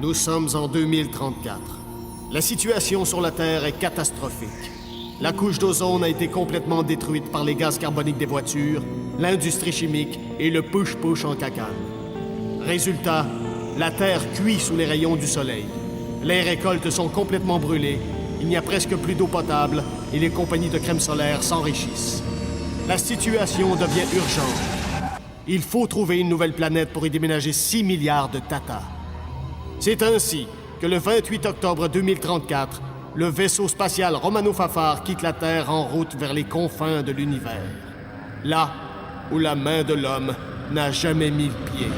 Nous sommes en 2034. La situation sur la Terre est catastrophique. La couche d'ozone a été complètement détruite par les gaz carboniques des voitures, l'industrie chimique et le push-push en cacane. Résultat, la Terre cuit sous les rayons du soleil. Les récoltes sont complètement brûlées, il n'y a presque plus d'eau potable et les compagnies de crème solaire s'enrichissent. La situation devient urgente. Il faut trouver une nouvelle planète pour y déménager 6 milliards de tatas. C'est ainsi que le 28 octobre 2034, le vaisseau spatial Romano-Fafard quitte la Terre en route vers les confins de l'univers. Là où la main de l'homme n'a jamais mis le pied.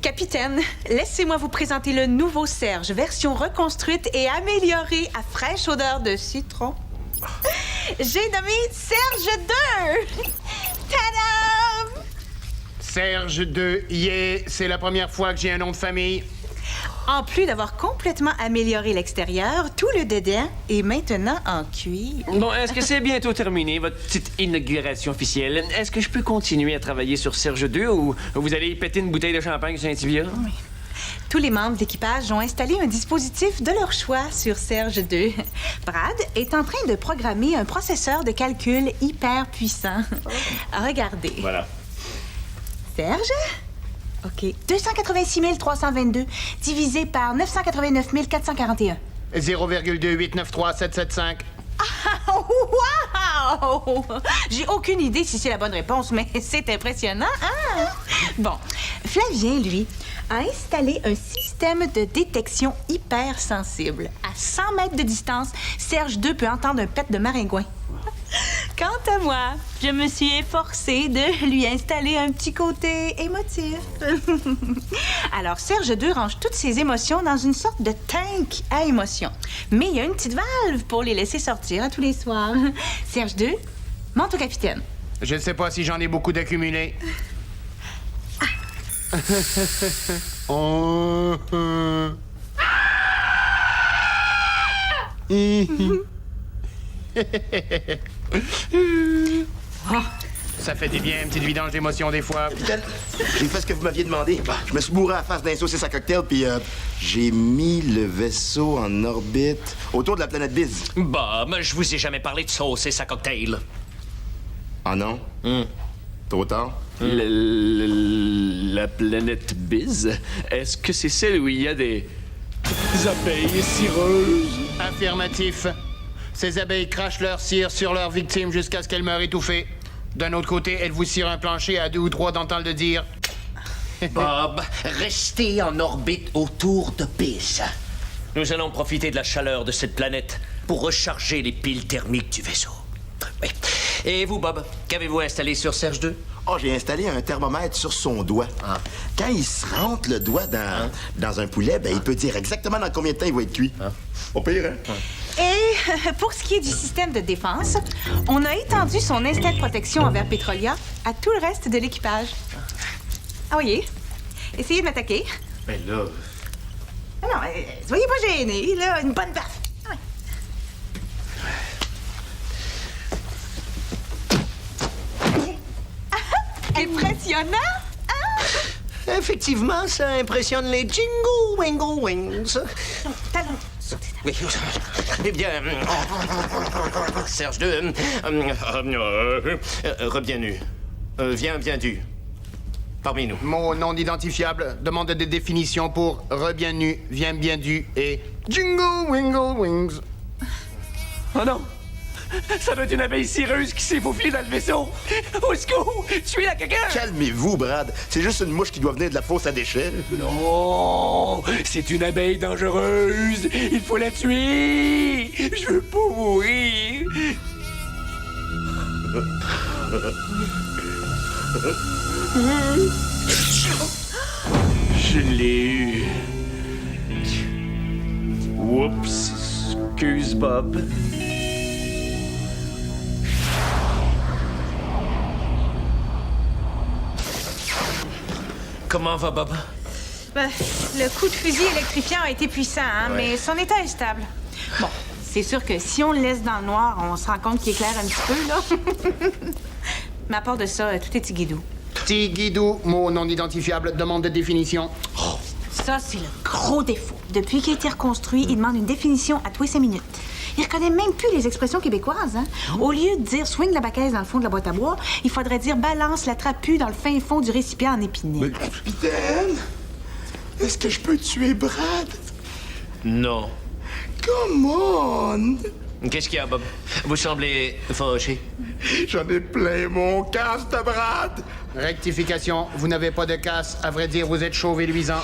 Capitaine, laissez-moi vous présenter le nouveau Serge, version reconstruite et améliorée à fraîche odeur de citron. J'ai nommé Serge 2! Tadam! Serge 2, yeah, c'est la première fois que j'ai un nom de famille. En plus d'avoir complètement amélioré l'extérieur, tout le dedans est maintenant en cuir. Bon, est-ce que c'est bientôt terminé, votre petite inauguration officielle? Est-ce que je peux continuer à travailler sur Serge 2 ou vous allez y péter une bouteille de champagne sur un tibia? Oui. Tous les membres d'équipage ont installé un dispositif de leur choix sur Serge 2. Brad est en train de programmer un processeur de calcul hyper puissant. Regardez. Voilà. Serge? OK. 286 322 divisé par 989 441. 0,2893775. Wow! J'ai aucune idée si c'est la bonne réponse, mais c'est impressionnant, hein? Bon, Flavien, lui, a installé un système de détection hypersensible. À 100 mètres de distance, Serge 2 peut entendre un pet de maringouin. Quant à moi, je me suis efforcée de lui installer un petit côté émotif. Alors, Serge 2 range toutes ses émotions dans une sorte de tank à émotions. Mais il y a une petite valve pour les laisser sortir à tous les soirs. Serge 2, monte au capitaine. Je ne sais pas si j'en ai beaucoup d'accumulés. Ça fait du bien, une petite vidange d'émotions des fois. Capitaine, j'ai fait ce que vous m'aviez demandé. Je me suis bourré à la face d'un saucisse à cocktail, puis j'ai mis le vaisseau en orbite autour de la planète Biz. Bob, je vous ai jamais parlé de sauce et sa cocktail. Ah non? Trop tard? La planète Biz? Est-ce que c'est celle où il y a des abeilles cireuses? Affirmatif. Ces abeilles crachent leur cire sur leurs victimes jusqu'à ce qu'elles meurent étouffées. D'un autre côté, elles vous cirent un plancher à 2 ou 3 d'entendre le dire. Bob, restez en orbite autour de Biz. Nous allons profiter de la chaleur de cette planète pour recharger les piles thermiques du vaisseau. Oui. Et vous, Bob, qu'avez-vous installé sur Serge 2? Oh, j'ai installé un thermomètre sur son doigt. Quand il se rentre le doigt dans un poulet, ben, il peut dire exactement dans combien de temps il va être cuit. Au pire, hein? Et pour ce qui est du système de défense, on a étendu son instinct de protection envers Petrolia à tout le reste de l'équipage. Ah oui, essayez de m'attaquer. Ben là... Ah non, soyez pas gênés, là, une bonne baffe. Ah oui. Impressionnant, hein? Effectivement, ça impressionne les Jingle Wingle Wings. Talon. Oui. Eh bien, Serge 2, rebiennu. Viens parmi nous. Mot non identifiable demande des définitions pour rebiens nu, viens bien du et Jingle Wingle Wings. Oh non! Ça doit être une abeille cireuse qui s'est faufilée dans le vaisseau! Au secours! Tuez-la, quelqu'un! Calmez-vous, Brad. C'est juste une mouche qui doit venir de la fosse à déchets. Non! C'est une abeille dangereuse! Il faut la tuer! Je veux pas mourir! Je l'ai eu. Oups! Excuse, Bob. Comment va, Bob? Ben, le coup de fusil électrifiant a été puissant, hein, mais son état est stable. Bon, c'est sûr que si on le laisse dans le noir, on se rend compte qu'il éclaire un petit peu, là. Mais à part de ça, tout est tigidou. Tigidou, mot non identifiable, demande de définition. Ça, c'est le gros défaut. Depuis qu'il a été reconstruit, il demande une définition à tous les 5 minutes. Il reconnaît même plus les expressions québécoises, hein? Au lieu de dire « swing la baquette dans le fond de la boîte à bois », il faudrait dire « balance la trapue dans le fin fond du récipient en épinay ». Capitaine, est-ce que je peux tuer Brad? Non. Come on! Qu'est-ce qu'il y a, Bob? Vous semblez fâché. J'en ai plein mon casque de Brad! Rectification, vous n'avez pas de casse. À vrai dire, vous êtes chauve et luisant.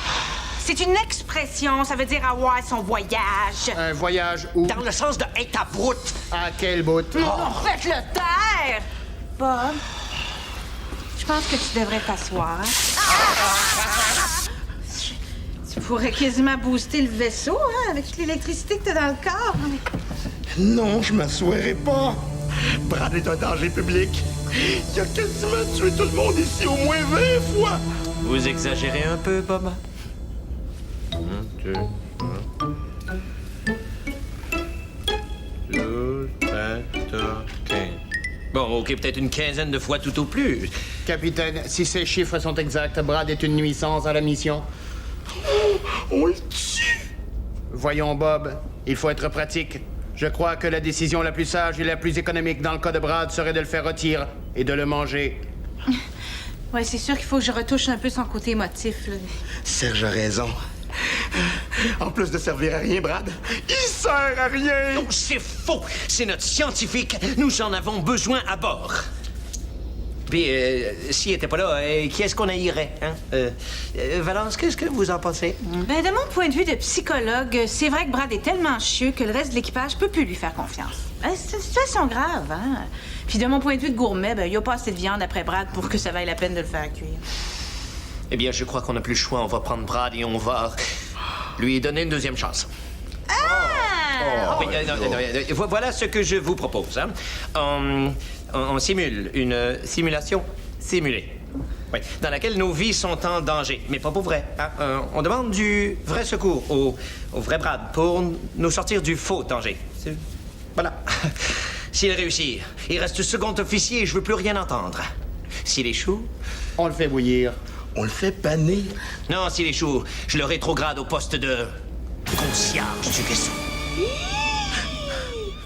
C'est une expression, ça veut dire avoir son voyage. Un voyage où? Dans le sens de être à broute. À quel bout? Faites-le taire! Bob, je pense que tu devrais t'asseoir. Hein? Tu pourrais quasiment booster le vaisseau, hein, avec toute l'électricité que t'as dans le corps. Non, je m'assoirai pas. Brad est un danger public. Il a quasiment tué tout le monde ici au moins 20 fois. Vous exagérez un peu, Bob. 1, 2, 12, 14, 15. Bon, OK, peut-être une quinzaine de fois tout au plus. Capitaine, si ces chiffres sont exacts, Brad est une nuisance à la mission. On le tue. Voyons, Bob, il faut être pratique. Je crois que la décision la plus sage et la plus économique dans le cas de Brad serait de le faire retirer et de le manger. Ouais, c'est sûr qu'il faut que je retouche un peu son côté émotif, là. Serge a raison. En plus de servir à rien, Brad, il sert à rien. Non, c'est faux. C'est notre scientifique. Nous en avons besoin à bord. Puis, s'il était pas là, qui est-ce qu'on haïrait, hein? Valence, qu'est-ce que vous en pensez? Ben, de mon point de vue de psychologue, c'est vrai que Brad est tellement chieux que le reste de l'équipage peut plus lui faire confiance. C'est une situation grave, hein? Puis de mon point de vue de gourmet, ben, il n'y a pas assez de viande après Brad pour que ça vaille la peine de le faire cuire. Eh bien, je crois qu'on n'a plus le choix. On va prendre Brad et on va lui donner une deuxième chance. Oui, voilà ce que je vous propose. Hein. On simule une simulation simulée. Oui, dans laquelle nos vies sont en danger, mais pas pour vrai. Hein. On demande du vrai secours au vrai Brad pour nous sortir du faux danger. Voilà. S'il réussit, il reste second officier et je veux plus rien entendre. S'il échoue... On le fait bouillir. On le fait paner. Non, s'il échoue, je le rétrograde au poste de concierge du vaisseau.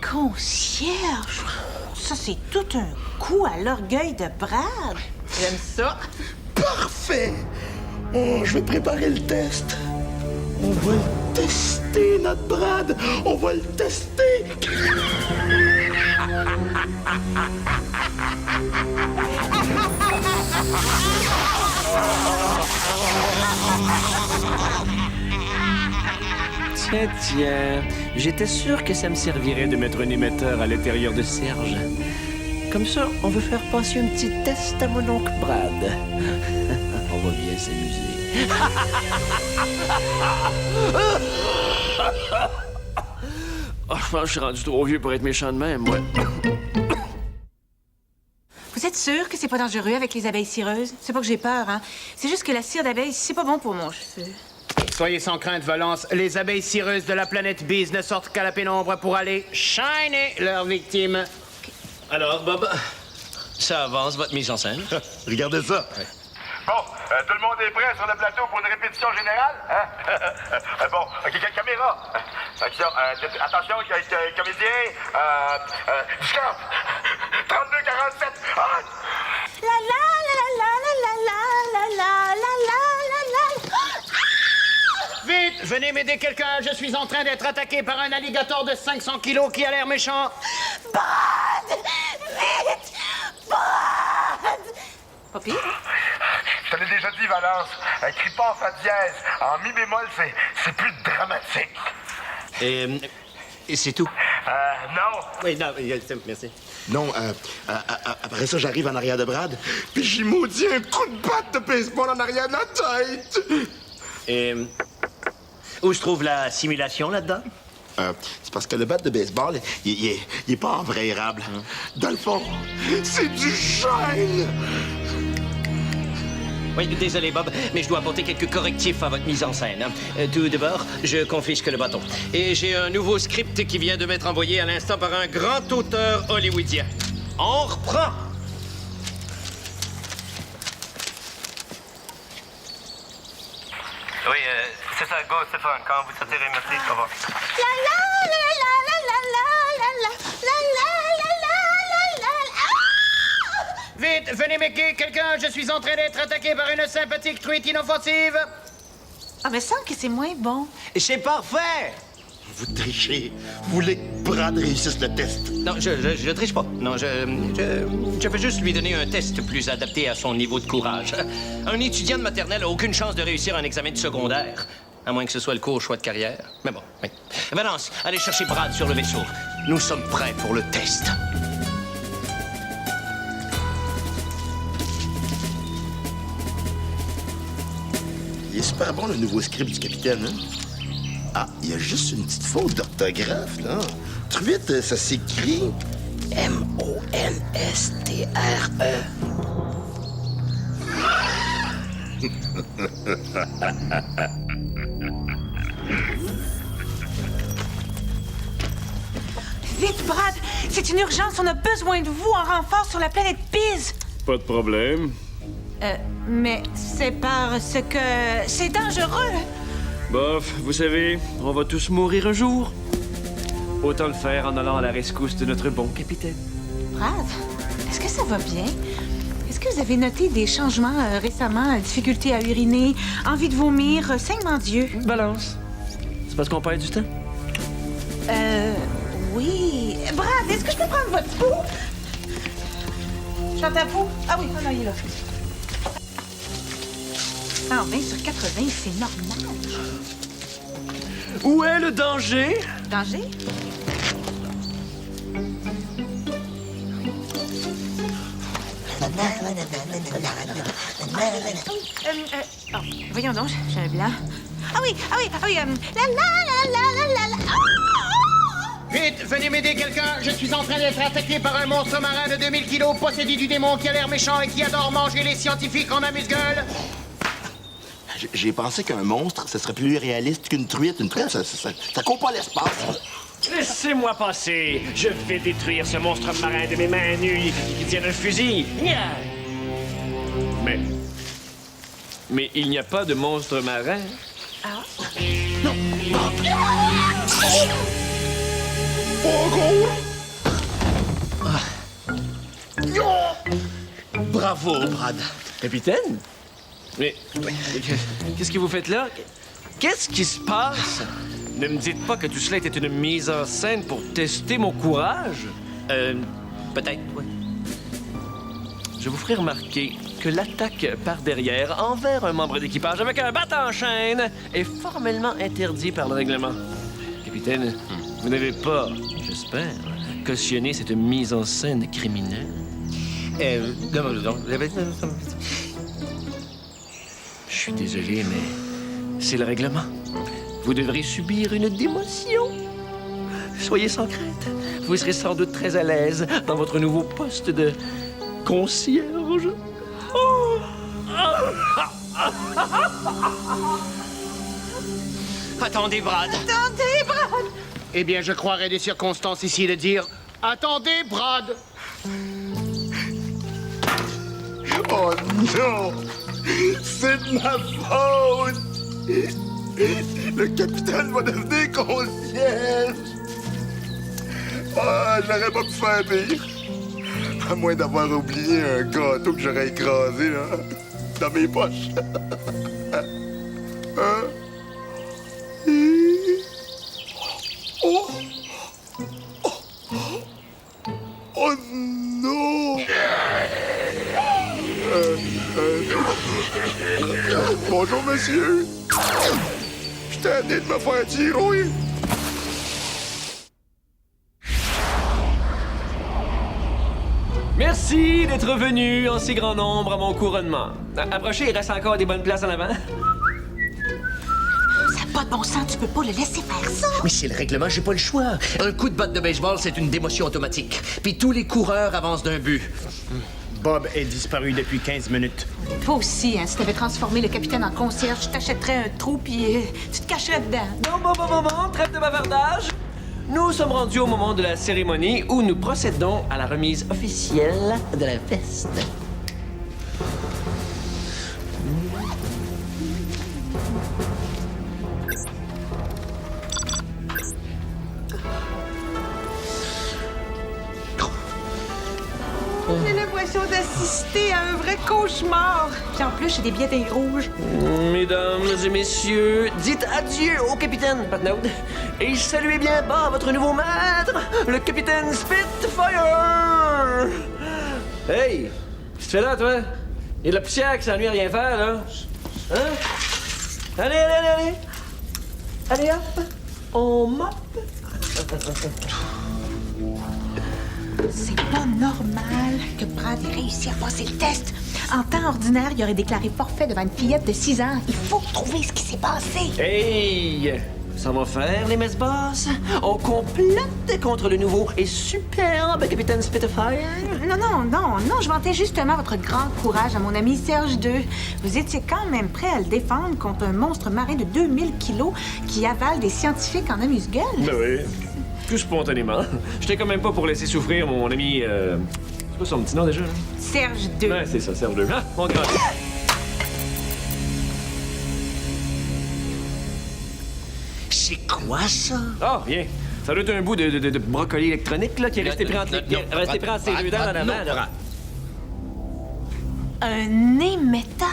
Concierge? Ça, c'est tout un coup à l'orgueil de Brad. J'aime ça. Parfait. Oh, je vais préparer le test. On va le tester, notre Brad. On va le tester. Tiens, j'étais sûr que ça me servirait de mettre un émetteur à l'intérieur de Serge. Comme ça, on veut faire passer un petit test à mon oncle Brad. On va bien s'amuser. Oh, je pense que je suis rendu trop vieux pour être méchant de même, moi. Vous êtes sûr que c'est pas dangereux avec les abeilles cireuses? C'est pas que j'ai peur, hein. C'est juste que la cire d'abeille, c'est pas bon pour mon cheveu. Soyez sans crainte, Valence. Les abeilles cireuses de la planète Bees ne sortent qu'à la pénombre pour aller shiner leurs victimes. Alors, Bob, ça avance, votre mise en scène? Regardez ça. Bon, tout le monde est prêt sur le plateau pour une répétition générale? Hein? Bon, caméra. Action, attention, comédien. Stop! 32-47. Ah! La la la la la la la la la la la la. Vite, venez m'aider quelqu'un. Je suis en train d'être attaqué par un alligator de 500 kilos qui a l'air méchant. Brad! Vite! Brad! Pas pire, hein? Je te l'ai déjà dit, Valence. Crie pas en fa dièse. En mi bémol, c'est plus dramatique. Et c'est tout? Non. Oui, non, merci. Non, après ça, j'arrive en arrière de Brad, puis j'y maudis un coup de batte de baseball en arrière de la tête. Et où se trouve la simulation là-dedans? C'est parce que le bat de baseball, il est pas en vrai érable. Dans le fond, c'est du chêne. Oui, désolé, Bob, mais je dois apporter quelques correctifs à votre mise en scène. Tout d'abord, je confisque le bâton. Et j'ai un nouveau script qui vient de m'être envoyé à l'instant par un grand auteur hollywoodien. On reprend! Oui, c'est ça, go Stéphane, quand vous sortirez, merci, au revoir. Vite, venez m'aider, quelqu'un, je suis en train d'être attaqué par une sympathique truite inoffensive. Ah, mais semble que c'est moins bon. C'est parfait! Vous trichez. Vous voulez que Brad réussisse le test. Non, je triche pas. Non, je veux juste lui donner un test plus adapté à son niveau de courage. Un étudiant de maternelle a aucune chance de réussir un examen de secondaire. À moins que ce soit le court choix de carrière. Mais bon, oui. Valence, allez chercher Brad sur le vaisseau. Nous sommes prêts pour le test. Il est super bon, le nouveau script du capitaine, hein? Ah, il y a juste une petite faute d'orthographe, là. Truite, ça s'écrit M-O-N-S-T-R-E. Vite, Brad! C'est une urgence, on a besoin de vous en renfort sur la planète Pise! Pas de problème. Mais c'est parce que c'est dangereux! Bof, vous savez, on va tous mourir un jour. Autant le faire en allant à la rescousse de notre bon capitaine. Brad, est-ce que ça va bien? Est-ce que vous avez noté des changements récemment? Difficulté à uriner, envie de vomir, saignement d'yeux? Balance. C'est parce qu'on perd du temps? Oui. Brad, est-ce que je peux prendre votre pouls? J'entends pouls? Ah oui, oh non, il est là. Ah, 20 sur 80, c'est normal. Où est le danger? Danger? Oh, voyons donc, j'ai un blanc. Ah oui, la la la. Vite, venez m'aider, quelqu'un, je suis en train d'être attaqué par un monstre marin de 2000 kilos, possédé du démon qui a l'air méchant et qui adore manger les scientifiques en amuse-gueule. J'ai pensé qu'un monstre, ce serait plus réaliste qu'une truite. Une truite, ça court pas l'espace. Laissez-moi passer. Je vais détruire ce monstre marin de mes mains nues qui tiennent un fusil. Nya! Mais il n'y a pas de monstre marin. Ah. Bravo, Brad. Capitaine? Mais qu'est-ce que vous faites là? Qu'est-ce qui se passe? Ne me dites pas que tout cela était une mise en scène pour tester mon courage? Peut-être, oui. Je vous ferai remarquer que l'attaque par derrière envers un membre d'équipage avec un bat en chaîne est formellement interdit par le règlement. Capitaine, vous n'avez pas, j'espère, cautionné cette mise en scène criminelle? Je suis désolé, mais c'est le règlement. Vous devrez subir une démotion. Soyez sans crainte. Vous serez sans doute très à l'aise dans votre nouveau poste de concierge. Oh! Attendez, Brad. Attendez, Brad! Eh bien, je croirais des circonstances ici de dire « Attendez, Brad !» Oh non! C'est de ma faute! Le capitaine va devenir concierge! Ah, j'aurais pas pu faire pire. À moins d'avoir oublié un gâteau que j'aurais écrasé, là, dans mes poches. Hein? Oh! Oh! Oh non! Bonjour, monsieur. Je t'ai amené de me faire tirer. Merci d'être venu en si grand nombre à mon couronnement. Approchez, il reste encore des bonnes places en avant. Ça n'a pas de bon sens, tu peux pas le laisser faire ça! Mais c'est le règlement, j'ai pas le choix. Un coup de batte de baseball, c'est une démotion automatique. Puis tous les coureurs avancent d'un but. Bob est disparu depuis 15 minutes. Toi aussi, hein, si t'avais transformé le capitaine en concierge, je t'achèterais un trou puis tu te cacherais dedans. Bon, trêve de bavardage. Nous sommes rendus au moment de la cérémonie où nous procédons à la remise officielle de la veste. J'ai l'impression d'assister à un vrai cauchemar. Puis en plus, j'ai des billets d'œil rouges. Mesdames et messieurs, dites adieu au capitaine Patnaud et saluez bien bas votre nouveau maître, le capitaine Spitfire! Hey! Qu'est-ce que tu fais là, toi? Il y a de la poussière qui s'ennuie à rien faire, là. Hein? Allez! Allez, hop! On moppe! C'est pas normal que Brad ait réussi à passer le test. En temps ordinaire, il aurait déclaré forfait devant une fillette de 6 ans. Il faut trouver ce qui s'est passé. Hey! Ça va faire, les messes basses? On complète contre le nouveau et superbe capitaine Spitfire? Non, je vantais justement votre grand courage à mon ami Serge II. Vous étiez quand même prêt à le défendre contre un monstre marin de 2000 kilos qui avale des scientifiques en amuse-gueule. Ben oui. Tout spontanément. J'étais quand même pas pour laisser souffrir mon ami... C'est quoi son petit nom déjà? Là? Serge II. Ouais, c'est ça, Serge II. Ah, mon grand. C'est quoi ça? Ah, bien. Ça doit être un bout de brocoli électronique, là, qui est resté pris entre ses deux dents en avant, là. Un émetteur.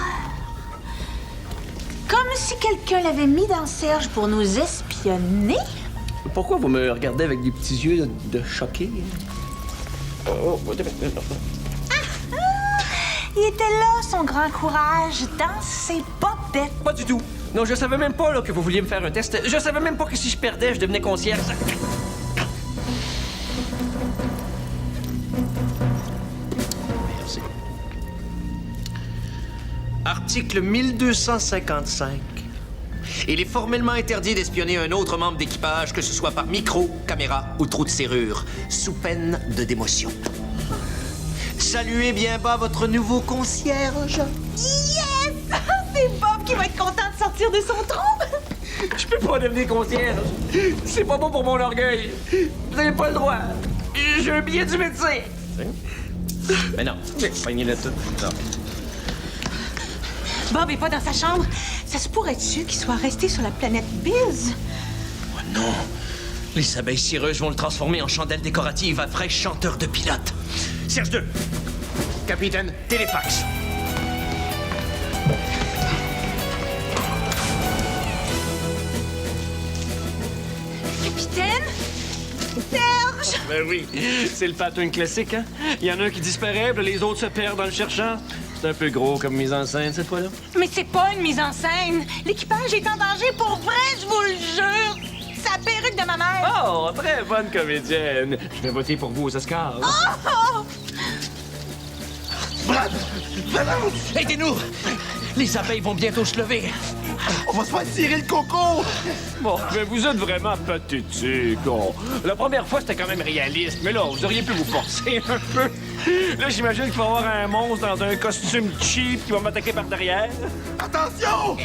Comme si quelqu'un l'avait mis dans Serge pour nous espionner. Pourquoi vous me regardez avec des petits yeux de choqué? Il était là, son grand courage, dans ses bobettes. Pas du tout. Non, je savais même pas là, que vous vouliez me faire un test. Je savais même pas que si je perdais, je devenais concierge. Merci. Article 1255. Il est formellement interdit d'espionner un autre membre d'équipage, que ce soit par micro, caméra ou trou de serrure, sous peine de démotion. Saluez bien bas votre nouveau concierge. Yes! C'est Bob qui va être content de sortir de son trou. Je peux pas devenir concierge. C'est pas bon pour mon orgueil. Vous avez pas le droit. J'ai un billet du médecin. Mais non, pognez-le tout. Non. Bob est pas dans sa chambre. Ça se pourrait-tu qu'il soit resté sur la planète Biz? Oh non! Les abeilles cireuses vont le transformer en chandelle décorative à vrai chanteur de pilote. Serge II! Capitaine, Téléfax! Capitaine? Serge! Ben oui, c'est le pattern classique, hein? Il y en a un qui disparaît, puis les autres se perdent en le cherchant. C'est un peu gros comme mise en scène, cette fois-là. Mais c'est pas une mise en scène. L'équipage est en danger pour vrai, je vous le jure. C'est la perruque de ma mère. Oh, très bonne comédienne. Je vais voter pour vous aux Oscars. Oh! Brad! Aidez-nous! Les abeilles vont bientôt se lever. On va se faire tirer le coco! Bon, mais vous êtes vraiment pathétique. Oh. La première fois, c'était quand même réaliste, mais là, vous auriez pu vous forcer un peu. Là, j'imagine qu'il va y avoir un monstre dans un costume cheap qui va m'attaquer par derrière. Attention!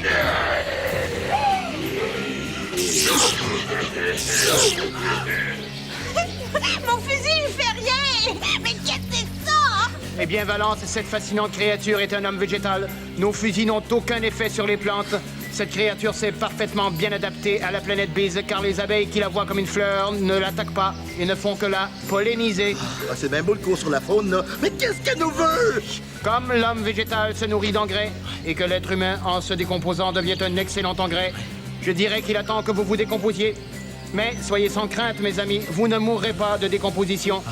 Mon fusil, il fait rien. Mais qu'est-ce que c'est ça? eh bien, Valence, cette fascinante créature est un homme végétal. Nos fusils n'ont aucun effet sur les plantes. Cette créature s'est parfaitement bien adaptée à la planète Biz, car les abeilles qui la voient comme une fleur ne l'attaquent pas et ne font que la polliniser. Ah, c'est bien beau le cours sur la faune, là. Mais qu'est-ce qu'elle nous veut? Comme l'homme végétal se nourrit d'engrais et que l'être humain, en se décomposant, devient un excellent engrais, je dirais qu'il attend que vous vous décomposiez. Mais soyez sans crainte, mes amis, vous ne mourrez pas de décomposition.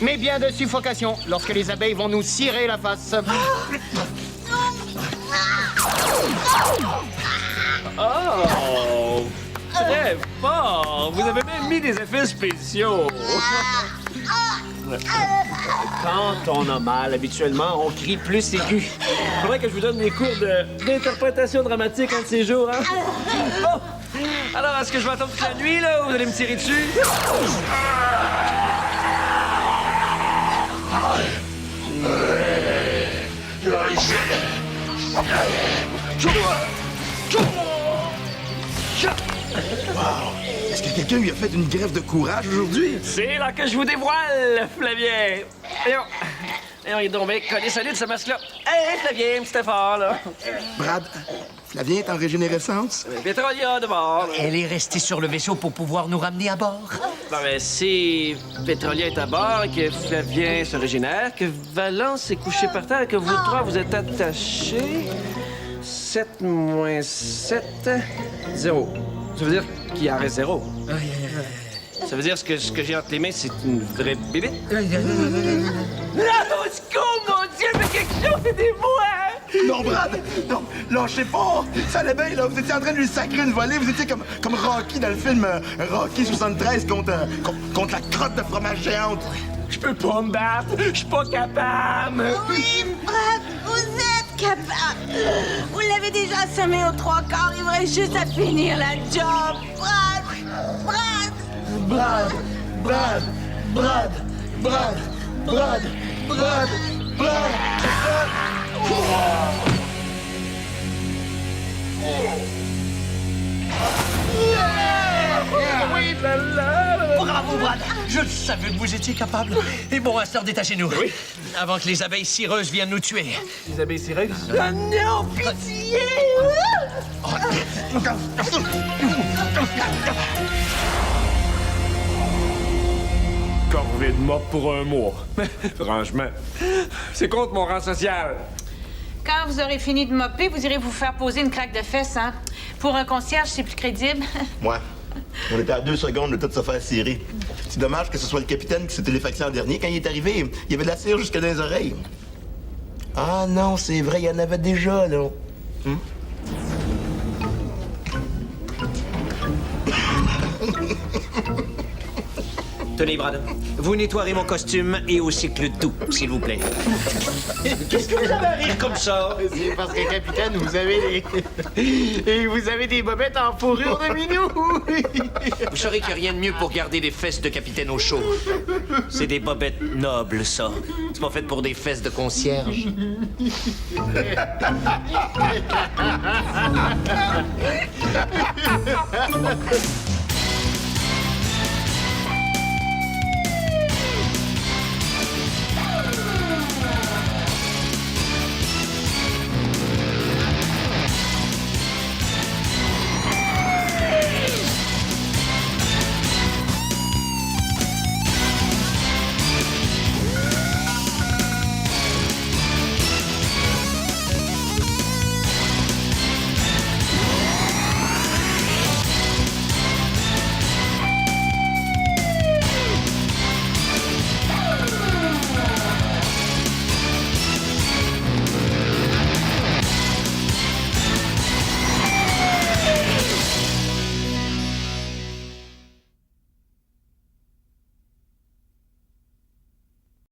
Mais bien de suffocation lorsque les abeilles vont nous cirer la face. Oh! Très fort! Vous avez même mis des effets spéciaux! Quand on a mal, habituellement, on crie plus aigu. Faudrait que je vous donne des cours d'interprétation dramatique un de ces jours, hein? Bon! Alors, est-ce que je vais attendre toute la nuit, là, ou vous allez me tirer dessus? Est-ce que quelqu'un lui a fait une greffe de courage aujourd'hui? C'est là que je vous dévoile, Flavien. Voyons, il est donc bien collé solide, ce masque-là. Hey, Flavien, petit effort, là. Brad, Flavien est en régénérescence? Petrolia, de bord. là. Elle est restée sur le vaisseau pour pouvoir nous ramener à bord. Bon, ben, si Petrolia est à bord, que Flavien se régénère, que Valence est couché par terre, que vous trois, vous êtes attachés... 7 moins 7, 0. Ça veut dire qu'il en reste 0. Ça veut dire que ce que j'ai entre les mains, c'est une vraie bébête? Là, au secours, mon Dieu, mais quelque chose, aidez-moi! Non, Brad! Non, lâchez pas! Ça allait bien, là. Vous étiez en train de lui sacrer une volée. Vous étiez comme Rocky dans le film Rocky 73 contre la crotte de fromage géante. Je peux pas me battre! Je suis pas capable! Oui, Brad, vous êtes capable. Vous l'avez déjà semé aux 3/4. Il vous reste juste à finir la job. Brad, Brad. Brad! Brad! Brad! Brad! Brad! Brad! Brad! Oui, bravo, Brad. Je savais que vous étiez capable. Et bon, à ce détachez-nous. Oui. Avant que les abeilles cireuses viennent nous tuer. Les abeilles cireuses? Non, pitié. Corvée de mort pour un mois. Franchement, c'est contre mon rang social. Quand vous aurez fini de mopper, vous irez vous faire poser une claque de fesses, hein? Pour un concierge, c'est plus crédible. Ouais. On était à 2 secondes de tout se faire cirer. C'est dommage que ce soit le capitaine qui s'est téléfaxé en dernier. Quand il est arrivé, il y avait de la cire jusque dans les oreilles. Ah non, c'est vrai, il y en avait déjà, là. Tenez, Brad. Vous nettoierez mon costume et aussi que le tout, s'il vous plaît. Qu'est-ce que vous avez à rire comme ça? C'est parce que, capitaine, vous avez et vous avez des bobettes en fourrure de minou. Vous saurez qu'il n'y a rien de mieux pour garder des fesses de capitaine au chaud. C'est des bobettes nobles, ça. C'est pas fait pour des fesses de concierge.